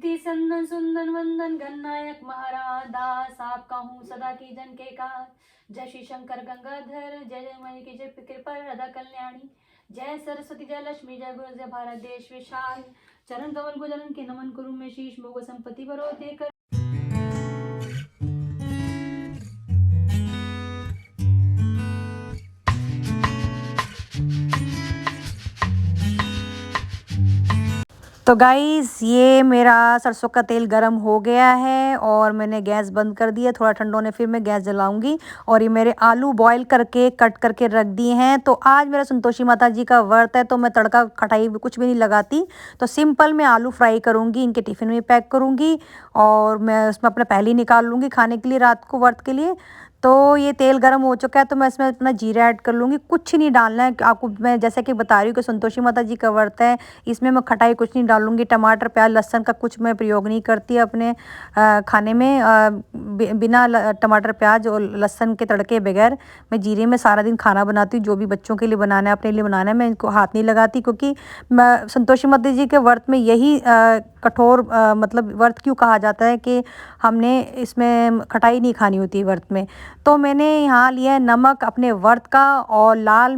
रिद्धि संदन सुंदन वंदन गणनायक महाराज दास, आपका हूँ सदा की जन के काज। जय श्री शंकर गंगाधर, जय जय मणि की जय कृपा राधा कल्याणी। जय सरस्वती जय लक्ष्मी जय गुरु जय भारत देश विशाल। चरण कमल गुजरन के नमन करूं मैं शीश, मोग संपत्ति बरो देकर। तो गाइस ये मेरा सरसों का तेल गरम हो गया है और मैंने गैस बंद कर दिया। थोड़ा ठंडा होने फिर मैं गैस जलाऊंगी। और ये मेरे आलू बॉईल करके कट करके रख दिए हैं। तो आज मेरा संतोषी माता जी का व्रत है, तो मैं तड़का खटाई कुछ भी नहीं लगाती। तो सिंपल मैं आलू फ्राई करूंगी, इनके टिफ़िन में पैक करूंगी और मैं उसमें अपना पहले ही निकाल लूँगी खाने के लिए रात को व्रत के लिए। तो ये तेल गरम हो चुका है, तो मैं इसमें अपना जीरा ऐड कर लूँगी। कुछ नहीं डालना है आपको, मैं जैसे कि बता रही हूँ कि संतोषी माता जी का व्रत है, इसमें मैं खटाई कुछ नहीं डालूँगी। टमाटर प्याज लहसुन का कुछ मैं प्रयोग नहीं करती अपने खाने में। बिना टमाटर प्याज और लहसुन के तड़के बगैर मैं जीरे में सारा दिन खाना बनाती हूँ। जो भी बच्चों के लिए बनाना है, अपने लिए बनाना है, मैं इनको हाथ नहीं लगाती। क्योंकि मैं संतोषी माता जी के व्रत में यही कठोर मतलब व्रत क्यों कहा जाता है कि हमने इसमें खटाई नहीं खानी होती व्रत में। तो मैंने यहाँ लिया है नमक अपने व्रत का, और लाल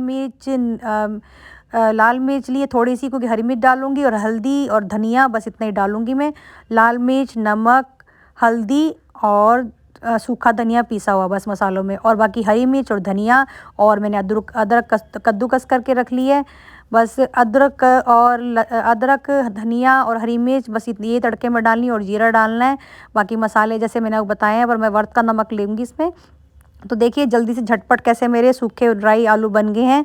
मिर्च लिए थोड़ी सी, क्योंकि हरी मिर्च डालूंगी, और हल्दी और धनिया, बस इतना ही डालूंगी मैं। लाल मिर्च, नमक, हल्दी और सूखा धनिया पिसा हुआ बस मसालों में, और बाकी हरी मिर्च और धनिया। और मैंने अदरक कद्दूकस करके रख ली है। बस अदरक धनिया और हरी मिर्च, बस ये तड़के में डालनी और जीरा डालना है। बाकी मसाले जैसे मैंने बताए हैं, पर मैं व्रत का नमक लूँगी इसमें। तो देखिए जल्दी से झटपट कैसे मेरे सूखे ड्राई आलू बन गए हैं।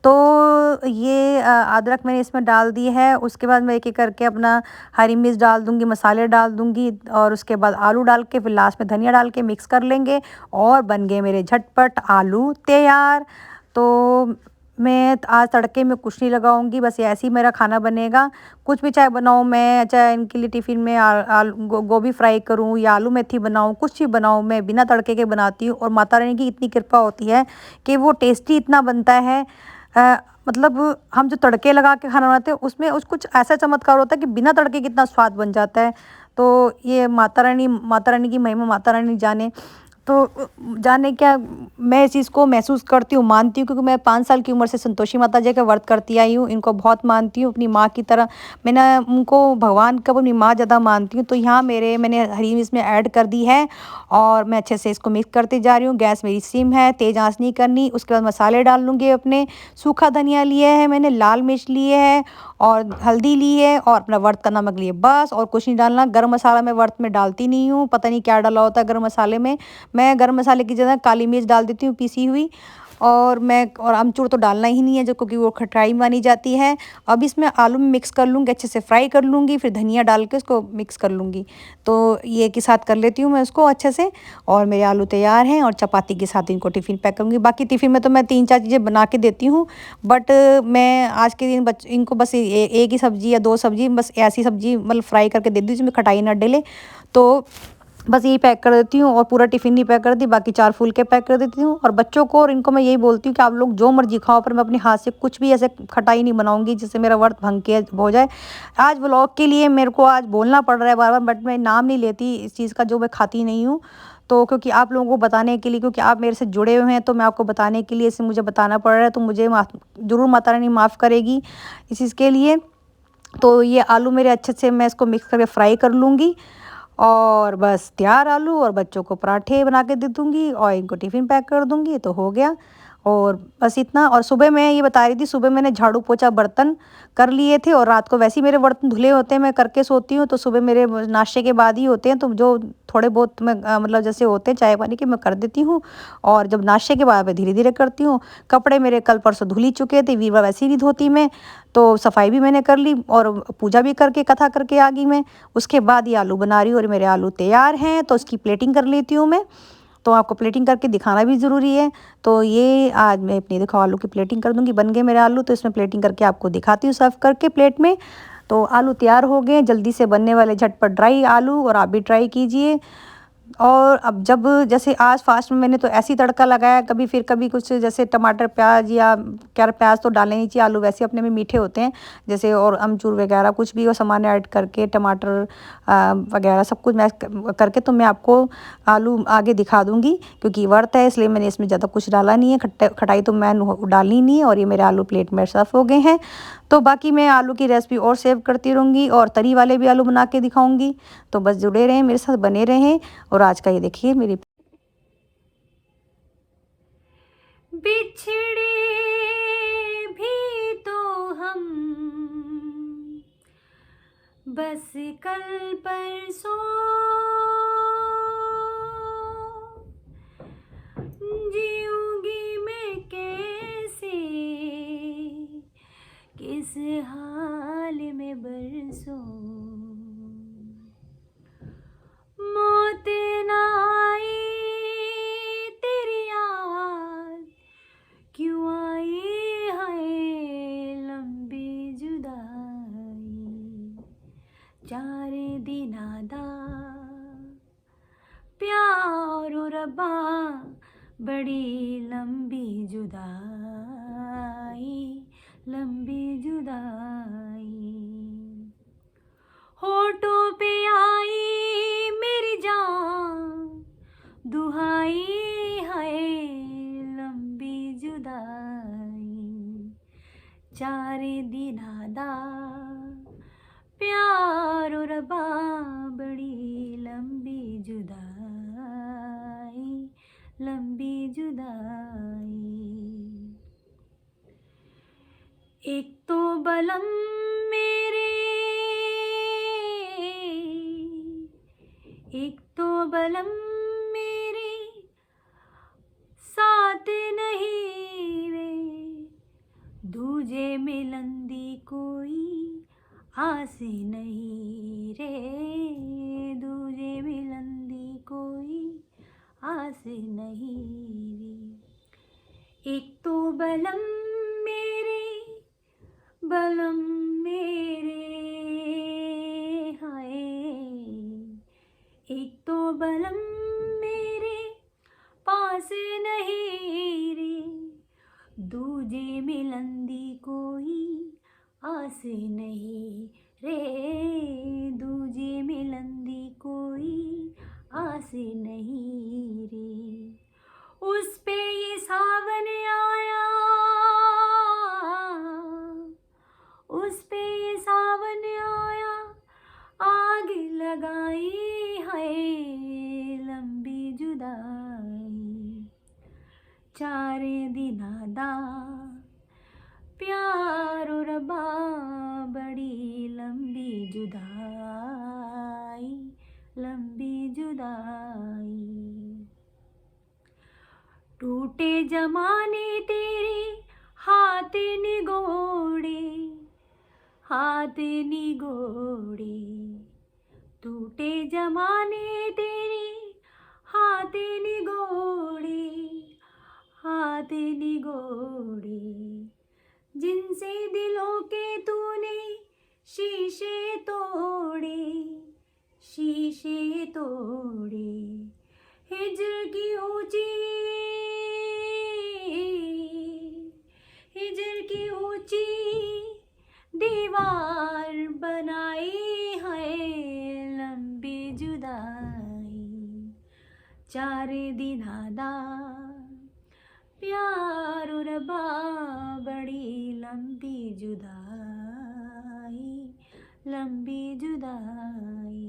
तो ये अदरक मैंने इसमें डाल दी है। उसके बाद मैं एक एक करके अपना हरी मिर्च डाल दूंगी, मसाले डाल दूंगी, और उसके बाद आलू डाल के फिर लास्ट में धनिया डाल के मिक्स कर लेंगे, और बन गए मेरे झटपट आलू तैयार। तो मैं आज तड़के में कुछ नहीं लगाऊंगी, बस ऐसे ही मेरा खाना बनेगा। कुछ भी चाहे बनाऊँ मैं, चाहे इनके लिए टिफ़िन में गोभी फ्राई करूँ या आलू मेथी बनाऊँ, कुछ भी बनाऊँ, मैं बिना तड़के के बनाती हूँ। और माता रानी की इतनी कृपा होती है कि वो टेस्टी इतना बनता है। मतलब हम जो तड़के लगा के खाना बनाते हैं उसमें कुछ ऐसा चमत्कार होता है कि बिना तड़के कितना स्वाद बन जाता है। तो ये माता रानी की महिमा माता रानी जाने। तो जाने क्या, मैं इस चीज़ को महसूस करती हूँ, मानती हूँ, क्योंकि मैं 5 साल की उम्र से संतोषी माता जी का व्रत करती आई हूँ। इनको बहुत मानती हूँ, अपनी माँ की तरह। मैंने उनको भगवान का अपनी माँ ज़्यादा मानती हूँ। तो यहाँ मैंने हरी मिर्च में ऐड कर दी है, और मैं अच्छे से इसको मिक्स करती जा रही हूँ। गैस मेरी सिम है, तेज़ आंच नहीं करनी। उसके बाद मसाले डाल लूँगी अपने। सूखा धनिया लिए है मैंने, लाल मिर्च लिए है, और हल्दी ली है, और अपना व्रत का नमक लिए, बस। और कुछ नहीं डालना। गरम मसाला मैं व्रत में डालती नहीं हूँ, पता नहीं क्या डाला होता है गरम मसाले में। मैं गरम मसाले की जगह काली मिर्च डाल देती हूँ पीसी हुई। और अमचूर तो डालना ही नहीं है, जो क्योंकि वो खटाई मानी जाती है। अब इसमें आलू में मिक्स कर लूँगी, अच्छे से फ्राई कर लूँगी, फिर धनिया डाल के उसको मिक्स कर लूँगी। तो ये के साथ कर लेती हूँ मैं उसको अच्छे से। और मेरे आलू तैयार हैं, और चपाती के साथ इनको टिफ़िन पैक करूँगी। बाकी टिफ़िन में तो मैं 3-4 चीज़ें बना के देती हूँ, बट मैं आज के दिन इनको बस एक ही सब्ज़ी या 2 सब्ज़ी, बस ऐसी सब्ज़ी मतलब फ्राई करके दे दी जिसमें खटाई ना डले। तो बस यही पैक कर देती हूँ, और पूरा टिफ़िन नहीं पैक कर दी, बाकी 4 फुलके पैक कर देती हूँ। और बच्चों को और इनको मैं यही बोलती हूँ कि आप लोग जो मर्जी खाओ, पर मैं अपने हाथ से कुछ भी ऐसे खटाई नहीं बनाऊंगी जिससे मेरा व्रत भंग के हो जाए। आज व्लॉग के लिए मेरे को आज बोलना पड़ रहा है बार बार, बट मैं नाम नहीं लेती इस चीज़ का जो मैं खाती नहीं हूँ। तो क्योंकि आप लोगों को बताने के लिए, क्योंकि आप मेरे से जुड़े हुए हैं, तो मैं आपको बताने के लिए इसे मुझे बताना पड़ रहा है। तो मुझे ज़रूर माता रानी माफ़ करेगी इस चीज़ के लिए। तो ये आलू मेरे अच्छे से मैं इसको मिक्स करके फ्राई कर लूँगी, और बस तैयार आलू। और बच्चों को पराठे बना के दे दूँगी, और इनको टिफ़िन पैक कर दूँगी, तो हो गया। और बस इतना। और सुबह मैं ये बता रही थी, सुबह मैंने झाड़ू पोछा बर्तन कर लिए थे, और रात को वैसे ही मेरे बर्तन धुले होते हैं, मैं करके सोती हूँ। तो सुबह मेरे नाश्ते के बाद ही होते हैं, तो जो थोड़े बहुत मैं मतलब जैसे होते हैं चाय पानी के, मैं कर देती हूँ। और जब नाश्ते के बाद मैं धीरे धीरे करती हूँ। कपड़े मेरे कल परसों धुल ही चुके थे, वीरवार वैसे ही नहीं धोती मैं। तो सफाई भी मैंने कर ली, और पूजा भी करके कथा करके आ गई मैं। उसके बाद ये आलू बना रही हूँ, और मेरे आलू तैयार हैं, तो उसकी प्लेटिंग कर लेती हूँ मैं। तो आपको प्लेटिंग करके दिखाना भी ज़रूरी है। तो ये आज मैं अपनी देखो आलू की प्लेटिंग कर दूँगी। बन गए मेरे आलू, तो इसमें प्लेटिंग करके आपको दिखाती हूँ सर्व करके प्लेट में। तो आलू तैयार हो गए, जल्दी से बनने वाले झटपट ड्राई आलू, और आप भी ट्राई कीजिए। और अब जब जैसे आज फास्ट में मैंने तो ऐसे ही तड़का लगाया, कभी फिर कभी कुछ जैसे टमाटर प्याज या क्या, प्याज तो डालने नहीं चाहिए, आलू वैसे अपने में मीठे होते हैं जैसे, और अमचूर वगैरह कुछ भी वो सामान ऐड करके टमाटर वगैरह सब कुछ मैं करके तो मैं आपको आलू आगे दिखा दूंगी, क्योंकि व्रत है इसलिए मैंने इसमें ज़्यादा कुछ डाला नहीं है, खटाई तो मैं डाली नहीं है। और ये मेरे आलू प्लेट में सर्व हो गए हैं। तो बाकी मैं आलू की रेसिपी और सेव करती रहूँगी और तरी वाले भी आलू बना के दिखाऊंगी। तो बस जुड़े रहें मेरे साथ, बने रहें। और आज का ये देखिए मेरी बिछड़े भी तो हम बस कल परसों, जीऊंगी मैं कैसे किस हाल में बरसों, मौत ना आई तेरी याद क्यों आई है लंबी जुदाई, चार दिना दा प्यार रब्बा बड़ी लंबी जुदाई, लंबी जुदाई, होठों पे आई मेरी जान दुहाई है लंबी जुदाई, चार दिना दा प्यार रब्बा बड़ी लंबी जुदाई, लंबी जुदाई, एक तो बलम मेरे, एक तो बलम मेरे साथ नहीं वे, दूजे मिलन दी कोई आस नहीं रे, दूजे मिलन दी कोई आस नहीं रे, एक तो बलम मेरे, बलम मेरे हाय, एक तो बलम मेरे पास नहीं रे, दूजे मिलन दी कोई आस नहीं रे, दूजे मिलन दी कोई आस नहीं रे, उस पे ये सावन आया, उस पे ये सावन आया, आग लगाई है लंबी जुदाई, चार दिना दा प्यार रब्बा बड़ी लंबी जुदाई, लंबी जुदाई, टूटे जमाने तेरे हाथ निगोड़े, हाथ निगोड़े, टूटे जमाने तेरे हाथ निगोड़े, हाथ निगोड़े, जिनसे दिलों के तूने शीशे तोड़े, शीशे तोड़े, हिजर की ऊंची, हिजर की ऊंची दीवार बनाई है लंबी जुदाई, चार दिना दा प्यार रब्बा बड़ी लंबी जुदाई, लंबी जुदाई,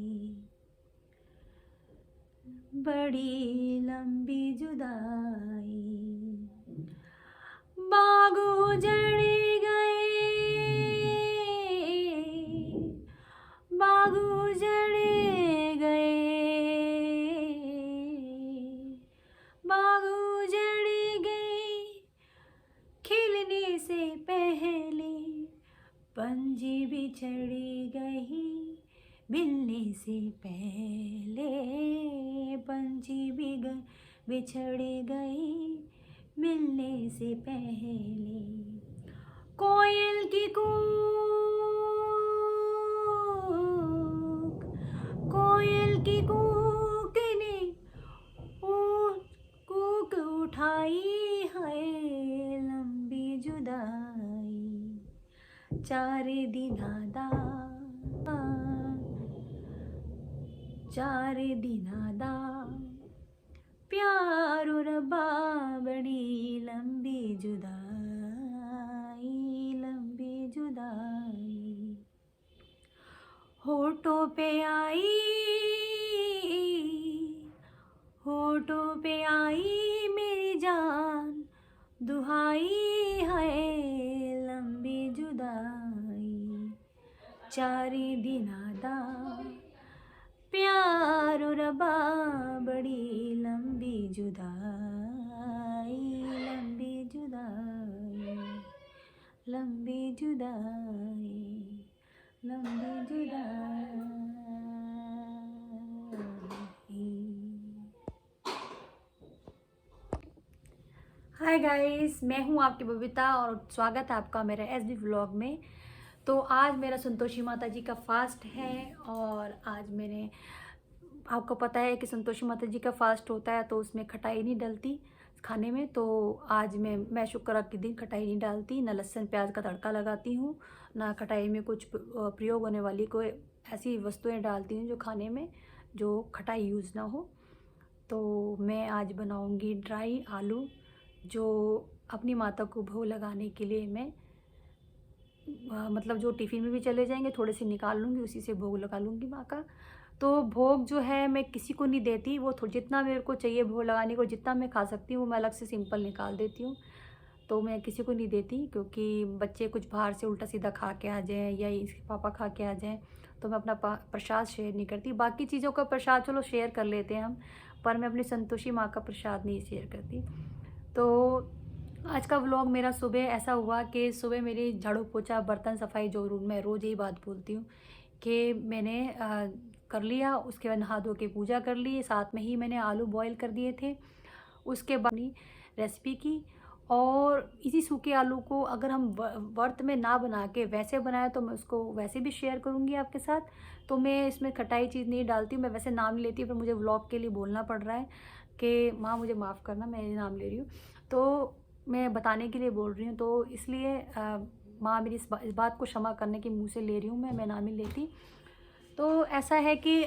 बड़ी लंबी जुदाई, बाग उजड़ गए, बाग उजड़ गए, बाग उजड़ गए, खिलने से पहले पंजी बिछड़ गई, मिलने से पहले पंजी बिछड़ गई, मिलने से पहले, कोयल की कूक, कोयल की कूक ने जुदाई, 4 दिनां दा 4 दिनां दा प्यार रब्बा, बड़ी लंबी जुदाई, लंबी जुदाई, होठों पे आई, होठों पे आई मेरी जान, दुहाई है लंबी जुदाई, 4 दिनां दा प्यार रब्बा, बड़ी लंबी जुदाई, लंबी जुदाई, लंबी जुदाई, लंबी जुदाई। हाय गाइस, मैं हूँ आपकी बबीता और स्वागत है आपका मेरा एसबी व्लॉग में। तो आज मेरा संतोषी माता जी का फास्ट है और आज मैंने, आपको पता है कि संतोषी माता जी का फास्ट होता है तो उसमें खटाई नहीं डलती खाने में। तो आज मैं शुक्रवार के दिन खटाई नहीं डालती, ना लहसुन प्याज का तड़का लगाती हूँ, ना खटाई में कुछ प्रयोग होने वाली कोई ऐसी वस्तुएं डालती हूँ जो खाने में जो खटाई यूज़ ना हो। तो मैं आज बनाऊँगी ड्राई आलू, जो अपनी माता को भोग लगाने के लिए मैं मतलब जो टिफ़िन में भी चले जाएंगे, थोड़े से निकाल लूँगी, उसी से भोग लगा लूँगी माँ का। तो भोग जो है मैं किसी को नहीं देती, वो जितना मेरे को चाहिए भोग लगाने को, जितना मैं खा सकती हूँ वो मैं अलग से सिंपल निकाल देती हूँ। तो मैं किसी को नहीं देती, क्योंकि बच्चे कुछ बाहर से उल्टा सीधा खा के आ जाएँ या इसके पापा खा के आ जाएँ, तो मैं अपना प्रसाद शेयर नहीं करती। बाकी चीज़ों का प्रसाद चलो शेयर कर लेते हैं हम, पर मैं अपनी संतोषी माँ का प्रसाद नहीं शेयर करती। तो आज का व्लॉग मेरा सुबह ऐसा हुआ कि सुबह मेरी झाड़ू पोछा बर्तन सफाई, जो मैं रोज़ यही बात बोलती हूँ कि मैंने कर लिया। उसके बाद नहा धो के पूजा कर ली, साथ में ही मैंने आलू बॉईल कर दिए थे। उसके बाद रेसिपी की, और इसी सूखे आलू को अगर हम व्रत में ना बना के वैसे बनाए तो मैं उसको वैसे भी शेयर करूँगी आपके साथ। तो मैं इसमें खटाई चीज़ नहीं डालती, मैं वैसे नाम लेती हूँ, पर मुझे व्लॉग के लिए बोलना पड़ रहा है कि माँ मुझे माफ़ करना, मैं ये नाम ले रही हूँ, तो मैं बताने के लिए बोल रही हूँ। तो इसलिए माँ मेरी इस बात को क्षमा करने के मुँह से ले रही हूँ, मैं नाम ही लेती। तो ऐसा है कि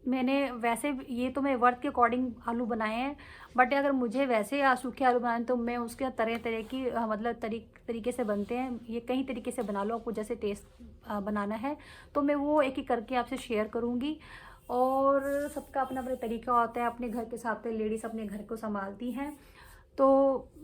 मैंने वैसे ये तो मैं व्रत के अकॉर्डिंग आलू बनाए हैं, बट अगर मुझे वैसे सूखे आलू बनाए तो मैं उसके तरह तरह की मतलब तरीके से बनते हैं। ये कई तरीके से बना लो, आपको जैसे टेस्ट बनाना है, तो मैं वो एक एक करके आपसे शेयर करूँगी। और सबका अपना अपना तरीका होता है, अपने घर के हिसाब से लेडीज़ अपने घर को संभालती हैं। तो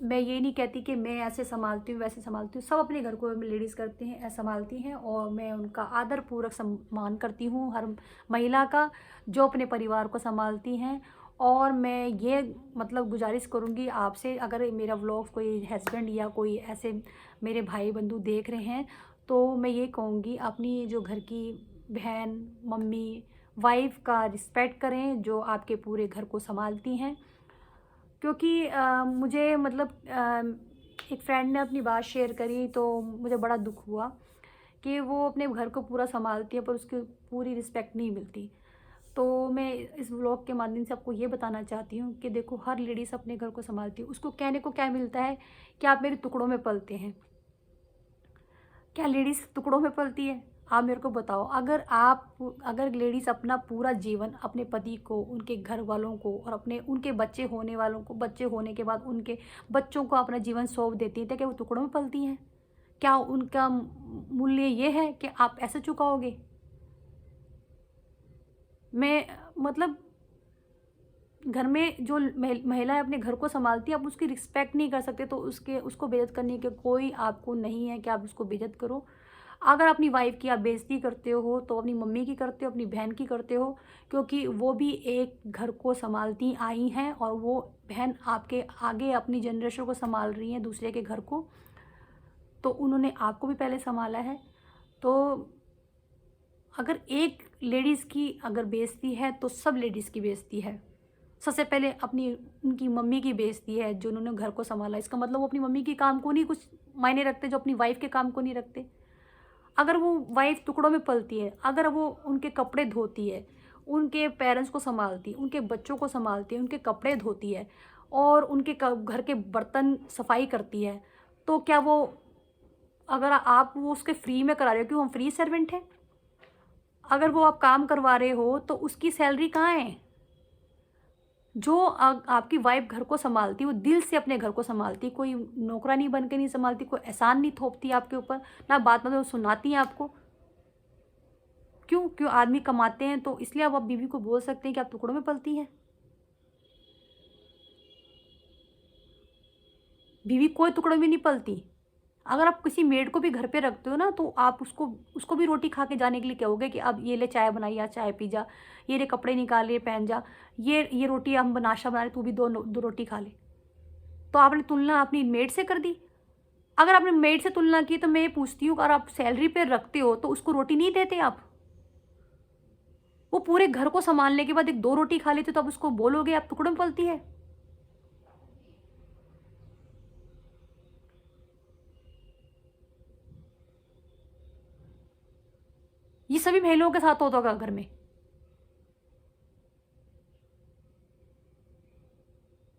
मैं ये नहीं कहती कि मैं ऐसे संभालती हूँ वैसे संभालती हूँ, सब अपने घर को लेडीज़ करती हैं, संभालती हैं, और मैं उनका आदरपूर्वक सम्मान करती हूँ हर महिला का जो अपने परिवार को संभालती हैं। और मैं ये मतलब गुजारिश करूँगी आपसे, अगर मेरा व्लॉग कोई हस्बैंड या कोई ऐसे मेरे भाई बंधु देख रहे हैं, तो मैं ये कहूँगी अपनी जो घर की बहन, मम्मी, वाइफ का रिस्पेक्ट करें जो आपके पूरे घर को संभालती हैं। क्योंकि मुझे मतलब एक फ्रेंड ने अपनी बात शेयर करी तो मुझे बड़ा दुख हुआ कि वो अपने घर को पूरा संभालती है पर उसकी पूरी रिस्पेक्ट नहीं मिलती। तो मैं इस व्लॉग के माध्यम से आपको ये बताना चाहती हूँ कि देखो, हर लेडीज़ अपने घर को संभालती है, उसको कहने को क्या मिलता है कि आप मेरे टुकड़ों में पलते हैं। क्या लेडीज़ टुकड़ों में पलती है? आप मेरे को बताओ। अगर लेडीज़ अपना पूरा जीवन अपने पति को, उनके घर वालों को और अपने उनके बच्चे होने वालों को, बच्चे होने के बाद उनके बच्चों को अपना जीवन सौंप देती है, तो क्या वो टुकड़ों में पलती हैं? क्या उनका मूल्य ये है कि आप ऐसे चुकाओगे? मैं मतलब घर में जो महिलाएं अपने घर को संभालती है, आप उसकी रिस्पेक्ट नहीं कर सकते, तो उसको बेइज्जत करने के कोई आपको नहीं है कि आप उसको बेइज्जत करो। अगर अपनी वाइफ की आप बेइज्जती करते हो तो अपनी मम्मी की करते हो, अपनी बहन की करते हो, क्योंकि वो भी एक घर को संभालती आई हैं और वो बहन आपके आगे अपनी जनरेशन को संभाल रही हैं, दूसरे के घर को, तो उन्होंने आपको भी पहले संभाला है। तो अगर एक लेडीज़ की अगर बेइज्जती है तो सब लेडीज़ की बेइज्जती है। सबसे पहले अपनी उनकी मम्मी की बेइज्जती है जो उन्होंने घर को संभाला। इसका मतलब वो अपनी मम्मी के काम को नहीं कुछ मायने रखते, जो अपनी वाइफ के काम को नहीं रखते। अगर वो वाइफ टुकड़ों में पलती है, अगर वो उनके कपड़े धोती है, उनके पेरेंट्स को संभालती है, उनके बच्चों को संभालती है, उनके कपड़े धोती है और उनके घर के बर्तन सफाई करती है, तो तो क्या वो, अगर आप वो उसके फ्री में करा रहे हो, क्यों हम फ्री सर्वेंट हैं? अगर वो आप काम करवा रहे हो तो उसकी सैलरी कहाँ है? जो आपकी वाइफ घर को संभालती, वो दिल से अपने घर को संभालती, कोई नौकरानी बन के नहीं संभालती, कोई एहसान नहीं थोपती आपके ऊपर, ना बात मतलब सुनाती हैं आपको। क्यों आदमी कमाते हैं तो इसलिए आप बीवी को बोल सकते हैं कि आप टुकड़ों में पलती हैं? बीवी कोई टुकड़ों में नहीं पलती। अगर आप किसी मेड को भी घर पे रखते हो ना, तो आप उसको भी रोटी खा के जाने के लिए कहोगे कि अब ये ले चाय बनाई, या चाय पी जा, ये ले कपड़े निकाल लिए पहन जा, ये रोटी हम नाश्ता बना रहे, तू भी दो रोटी खा ले। तो आपने तुलना अपनी मेड से कर दी। अगर आपने मेड से तुलना की तो मैं ये पूछती हूँ, अगर आप सैलरी पे रखते हो तो उसको रोटी नहीं देते आप? वो पूरे घर को संभालने के बाद एक 2 रोटी खा लेते तो आप उसको बोलोगे आप टुकड़ों में पलती है? ये सभी महिलाओं के साथ होता होगा घर में।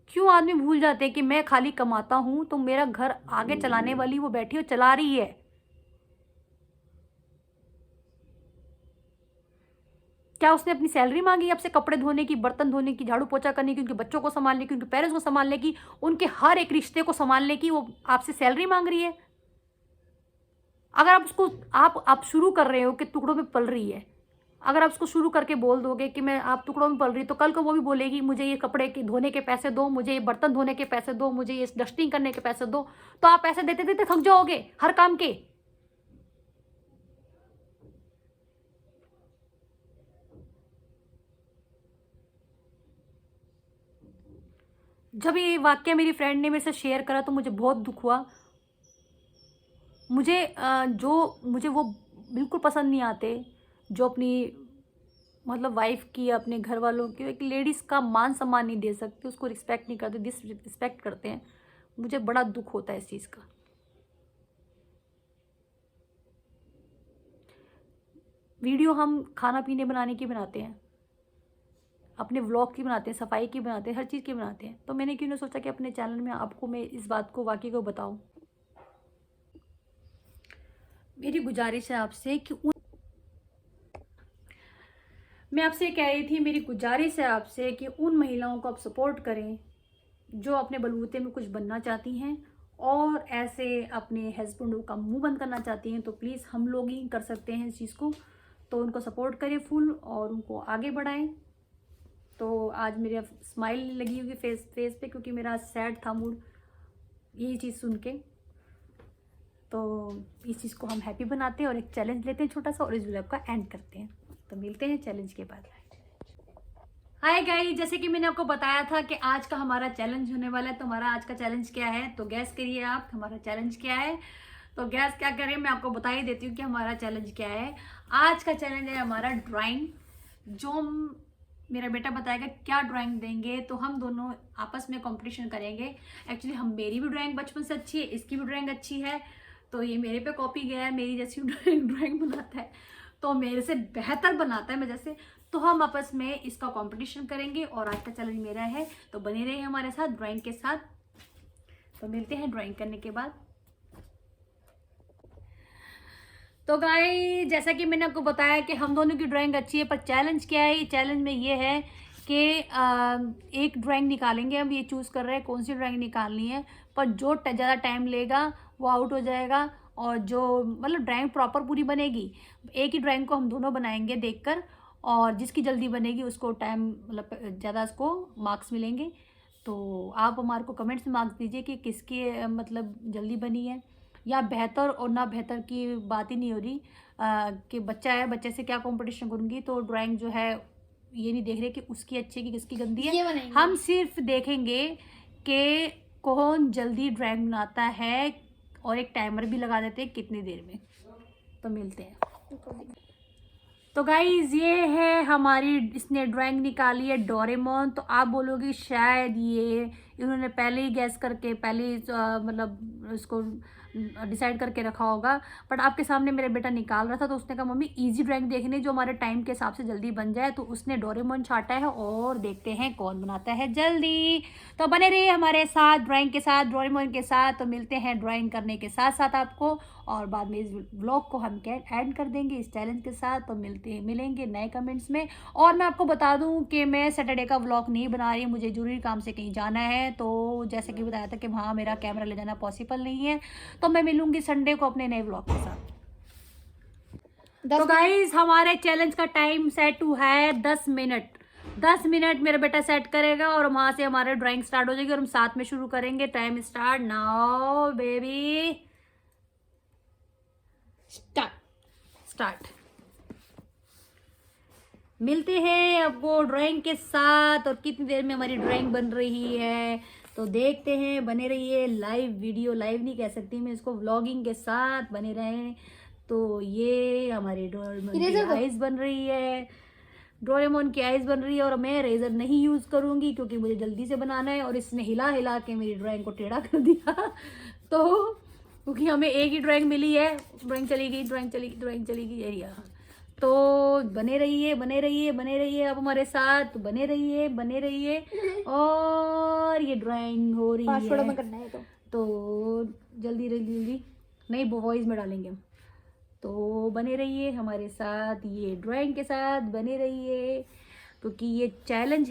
क्यों आदमी भूल जाते हैं कि मैं खाली कमाता हूं तो मेरा घर आगे चलाने वाली वो बैठी और चला रही है। क्या उसने अपनी सैलरी मांगी आपसे कपड़े धोने की, बर्तन धोने की, झाड़ू पोछा करने की, उनके बच्चों को संभालने की, उनके पेरेंट्स को संभालने की, उनके हर एक रिश्ते को संभालने की वो आपसे सैलरी मांग रही है? अगर आप उसको आप शुरू कर रहे हो कि टुकड़ों में पल रही है, अगर आप उसको शुरू करके बोल दोगे कि मैं आप टुकड़ों में पल रही, तो कल को वो भी बोलेगी मुझे ये कपड़े के धोने के पैसे दो, मुझे ये बर्तन धोने के पैसे दो, मुझे ये डस्टिंग करने के पैसे दो। तो आप पैसे देते देते थक जाओगे हर काम के। जब ये वाक्य मेरी फ्रेंड ने मेरे से शेयर करा तो मुझे बहुत दुख हुआ। मुझे वो बिल्कुल पसंद नहीं आते जो अपनी मतलब वाइफ की, अपने घर वालों की, एक लेडीज़ का मान सम्मान नहीं दे सकते, उसको रिस्पेक्ट नहीं करते, डिसरिस्पेक्ट करते हैं। मुझे बड़ा दुख होता है इस चीज़ का। वीडियो हम खाना पीने बनाने की बनाते हैं, अपने व्लॉग की बनाते हैं, सफाई की बनाते हैं, हर चीज़ की बनाते हैं। तो मैंने क्यों नहीं सोचा कि अपने चैनल में आपको मैं इस बात को, वाकई को बताऊं। मेरी गुजारिश है आपसे कि मैं आपसे कह रही थी, मेरी गुजारिश है आपसे कि उन महिलाओं को आप सपोर्ट करें जो अपने बलबूते में कुछ बनना चाहती हैं और ऐसे अपने हस्बैंडों का मुंह बंद करना चाहती हैं। तो प्लीज़ हम लोग ही कर सकते हैं इस चीज़ को, तो उनको सपोर्ट करें फुल और उनको आगे बढ़ाएं। तो आज मेरे स्माइल लगी हुई फेस पे, क्योंकि मेरा सैड था मूड यही चीज़ सुन के। तो इस चीज़ को हम हैप्पी बनाते हैं और एक चैलेंज लेते हैं छोटा सा, और इस वीडियो का एंड करते हैं। तो मिलते हैं चैलेंज के बाद। हाय गाइस, जैसे कि मैंने आपको बताया था कि आज का हमारा चैलेंज होने वाला है। तो हमारा आज का चैलेंज क्या है, तो गैस करिए आप हमारा चैलेंज क्या है। तो गैस क्या करें, मैं आपको बता ही देती हूँ कि हमारा चैलेंज क्या है। आज का चैलेंज है हमारा ड्राइंग। जो मेरा बेटा बताएगा क्या ड्राइंग देंगे, तो हम दोनों आपस में कंपटीशन करेंगे। एक्चुअली मेरी भी ड्राइंग बचपन से अच्छी है, इसकी भी ड्राइंग अच्छी है, तो ये मेरे पे कॉपी गया है, मेरी जैसी ड्राइंग बनाता है, तो मेरे से बेहतर बनाता है मैं जैसे। तो हम आपस में इसका कंपटीशन करेंगे और आज का चैलेंज मेरा है। तो बने रहिए हमारे साथ ड्राइंग के साथ। तो मिलते हैं ड्राइंग करने के बाद। तो गाइस, जैसा कि मैंने आपको बताया कि हम दोनों की ड्राइंग अच्छी है, पर चैलेंज क्या है, चैलेंज में ये है कि एक ड्राइंग निकालेंगे। हम ये चूज़ कर रहे हैं कौन सी ड्राइंग निकालनी है, पर जो ज़्यादा टाइम लेगा वो आउट हो जाएगा, और जो मतलब ड्राइंग प्रॉपर पूरी बनेगी। एक ही ड्राइंग को हम दोनों बनाएंगे देखकर, और जिसकी जल्दी बनेगी उसको टाइम मतलब ज़्यादा उसको मार्क्स मिलेंगे। तो आप हमारे को कमेंट्स में मार्क्स दीजिए कि किसकी मतलब जल्दी बनी है, या बेहतर और ना बेहतर की बात ही नहीं हो रही। कि बच्चा है, बच्चे से क्या कंपटीशन करूँगी। तो ड्राइंग जो है ये नहीं देख रहे कि उसकी अच्छी है कि किसकी गंदी है, हम सिर्फ देखेंगे कि कौन जल्दी ड्राइंग बनाता है, और एक टाइमर भी लगा देते हैं कितनी देर में। तो मिलते हैं। तो गाइज, ये है हमारी, इसने ड्राइंग निकाली है डोरेमोन। तो आप बोलोगे शायद ये इन्होंने पहले ही गैस करके पहले ही मतलब उसको डिसाइड करके रखा होगा, बट आपके सामने मेरा बेटा निकाल रहा था तो उसने कहा मम्मी इजी ड्राइंग देखने जो हमारे टाइम के हिसाब से जल्दी बन जाए, तो उसने डोरेमोन छाटा है और देखते हैं कौन बनाता है जल्दी। तो बने रहिए हमारे साथ ड्राइंग के साथ, डोरेमोन के साथ। तो मिलते हैं ड्राइंग करने के साथ साथ आपको, और बाद में इस व्लॉग को हम एंड कर देंगे इस चैलेंज के साथ। तो मिलेंगे नए कमेंट्स में। और मैं आपको बता दूं कि मैं सैटरडे का व्लॉग नहीं बना रही, मुझे जरूरी काम से कहीं जाना है, तो जैसे कि बताया था कि वहाँ मेरा कैमरा ले जाना पॉसिबल नहीं है, तो मैं मिलूंगी संडे को अपने नए व्लॉग के साथ। तो गाइज हमारे चैलेंज का टाइम सेट हुआ है 10 मिनट। 10 मिनट मेरा बेटा सेट करेगा और वहां से हमारे ड्राइंग स्टार्ट हो जाएगी और हम साथ में शुरू करेंगे। Time start now baby, start. मिलते हैं आपको ड्राइंग के साथ और कितनी देर में हमारी ड्राइंग बन रही है, तो देखते हैं। बने रहिए लाइव वीडियो, लाइव नहीं कह सकती मैं इसको, व्लॉगिंग के साथ बने रहें। तो ये हमारी डोरेमोन की आइज बन रही है, डोरेमोन की आइज बन रही है, और मैं रेजर नहीं यूज करूंगी क्योंकि मुझे जल्दी से बनाना है। और इसने हिला हिला के मेरी ड्राइंग को टेढ़ा कर दिया तो क्योंकि हमें एक ही ड्राइंग मिली है, ड्राइंग चली गई, ड्राइंग चली गई एरिया। तो बने रहिए आप हमारे साथ, बने रहिए और ये ड्राइंग हो रही है में करना है तो जल्दी नहीं वॉइस में डालेंगे हम। तो बने रहिए हमारे साथ, ये ड्राइंग के साथ बने रहिए क्योंकि ये चैलेंज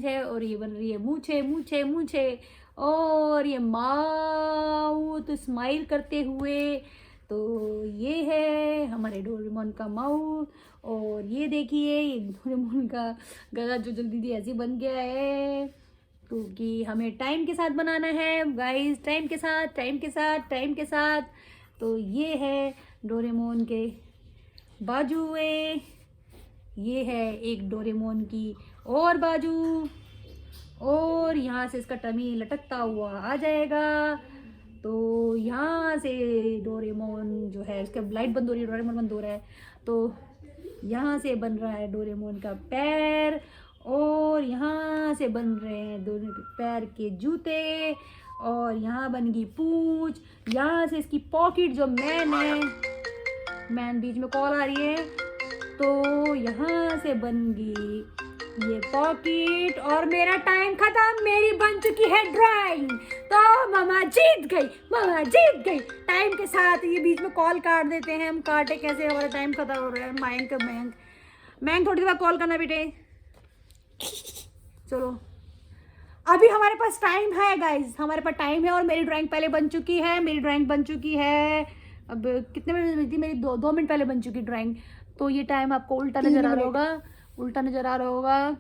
है। और ये बन रही है मूछे और ये माउथ स्माइल करते हुए। तो ये है हमारे डोरेमोन का माउथ, और ये देखिए ये डोरेमोन का गला जो जल्दी ऐसे बन गया है क्योंकि हमें टाइम के साथ बनाना है गाइस, टाइम के साथ। तो ये है डोरेमोन के बाजुएं, ये है एक डोरेमोन की और बाजू, और यहाँ से इसका टमी लटकता हुआ आ जाएगा। तो यहाँ से डोरेमोन जो है उसका लाइट बंद हो रही है, डोरेमोन बंद हो रहा है, तो यहाँ से बन रहा है डोरेमोन का पैर, और यहाँ से बन रहे हैं दोनों के पैर के जूते, और यहाँ बन गई पूंछ, यहाँ से इसकी पॉकेट जो मैन बीच में कॉल आ रही है, तो यहाँ से बन गई ये पॉकेट। और मेरा टाइम खत्म, मेरी बन चुकी है ड्राइंग। तो मामा जीत गई टाइम के साथ। ये बीच में कॉल काट देते हैं, हम काटे कैसे, हमारा टाइम खत्म हो रहा है। मैंग थोड़ी देर बाद कॉल करना बेटे। चलो अभी हमारे पास टाइम है गाइज, हमारे पास टाइम है, और मेरी ड्राइंग पहले बन चुकी है। अब कितने मिनट बनी थी मेरी? 2 मिनट पहले बन चुकी ड्राइंग। तो ये टाइम आपको उल्टा नजर आ रहा होगा।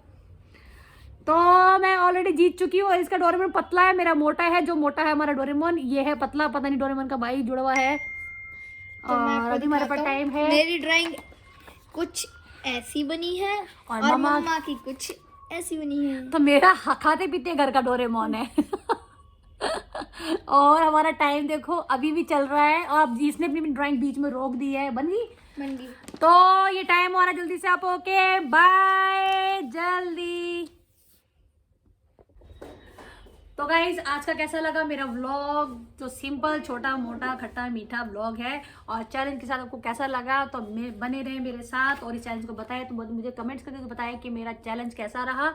तो मैं ऑलरेडी जीत चुकी हूँ, और इसका डोरेमोन पतला है, मेरा मोटा है। जो मोटा है हमारा डोरेमोन, ये है पतला, पता नहीं डोरेमोन का भाई जुड़ा हुआ है। और अभी हमारे पास टाइम है। मेरी ड्राइंग कुछ ऐसी बनी है और मम्मा की कुछ ऐसी बनी है। तो मेरा खाते पीते घर का डोरेमोन है और हमारा टाइम देखो अभी भी चल रहा है, और अब इसने अपनी ड्राइंग बीच में रोक दी है। बन गई। तो ये टाइम हो रहा है, जल्दी से आप ओके बाय जल्दी। तो गाइज आज का कैसा लगा मेरा व्लॉग, जो सिंपल छोटा मोटा खट्टा मीठा व्लॉग है, और चैलेंज के साथ आपको कैसा लगा? तो बने रहे मेरे साथ, और इस चैलेंज को बताएं, तो मुझे कमेंट्स करके बताएं कि मेरा चैलेंज कैसा रहा।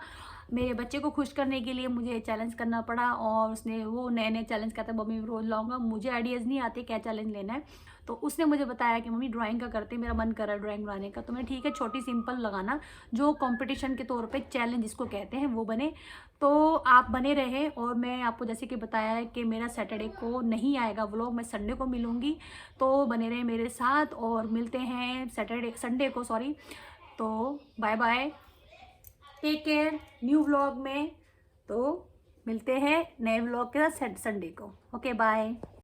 मेरे बच्चे को खुश करने के लिए मुझे चैलेंज करना पड़ा, और उसने वो नए चैलेंज कहता है मम्मी रोज लाऊंगा, मुझे आइडियाज़ नहीं आते क्या चैलेंज लेना है। तो उसने मुझे बताया कि मम्मी ड्राइंग का करते, मेरा मन कर रहा है ड्राइंग बनाने का। तो मैं ठीक है छोटी सिंपल लगाना, जो कंपटीशन के तौर पे चैलेंज जिसको कहते हैं वो बने। तो आप बने रहे, और मैं आपको जैसे कि बताया है कि मेरा सैटरडे को नहीं आएगा व्लॉग, मैं संडे को मिलूँगी। तो बने रहे मेरे साथ, और मिलते हैं संडे को। तो bye bye, take care, new vlog में। तो मिलते हैं नए व्लॉग के साथ संडे को। Okay bye.